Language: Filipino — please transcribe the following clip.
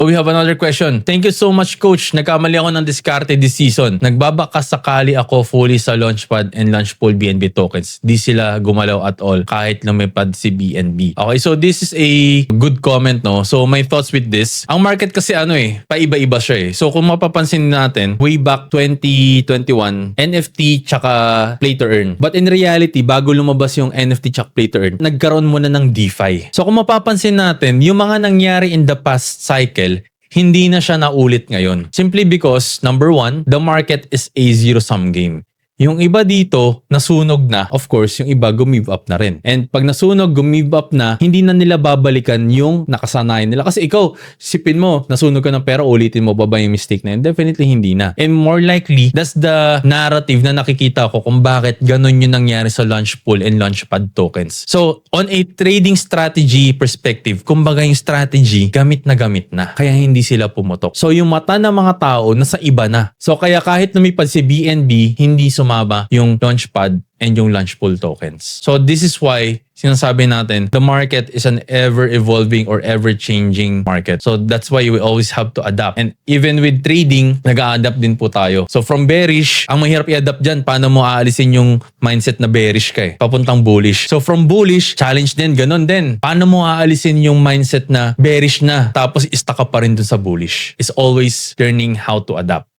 We have another question. Thank you so much, Coach. Nagkamali ako ng diskarte this season. Nagbabaka sakali ako fully sa Launchpad and Launchpool BNB tokens. Di sila gumalaw at all kahit lumipad si BNB. Okay, so this is a good comment, no? So my thoughts with this. Ang market kasi paiba-iba siya eh. So kung mapapansin natin, way back 2021, NFT tsaka play to earn. But in reality, bago lumabas yung NFT tsaka play to earn, nagkaroon muna ng DeFi. So kung mapapansin natin, yung mga nangyari in the past cycle, hindi na siya naulit ngayon. Simply because, number one, the market is a zero-sum game. Yung iba dito, nasunog na. Of course, yung iba, gumove up na rin. And pag nasunog, gumove up na, hindi na nila babalikan yung nakasanayan nila. Kasi ikaw, sipin mo, nasunog ka ng pera, ulitin mo ba yung mistake na yun? Definitely hindi na. And more likely, that's the narrative na nakikita ko kung bakit ganun yung nangyari sa Launchpool and Launchpad tokens. So, on a trading strategy perspective, kumbaga yung strategy, gamit na. Kaya hindi sila pumutok. So, yung mata ng mga tao, nasa iba na. So, kaya kahit lumipad si BNB, hindi sumaba yung Launchpad and yung Launchpool tokens. So this is why sinasabi natin the market is an ever-evolving or ever-changing market. So that's why we always have to adapt. And even with trading, nag-a-adapt din po tayo. So from bearish, ang mahirap i-adapt dyan, paano mo aalisin yung mindset na bearish ka papuntang bullish. So from bullish, challenge din, ganun din. Paano mo aalisin yung mindset na bearish na tapos stuck ka pa rin dun sa bullish? It's always learning how to adapt.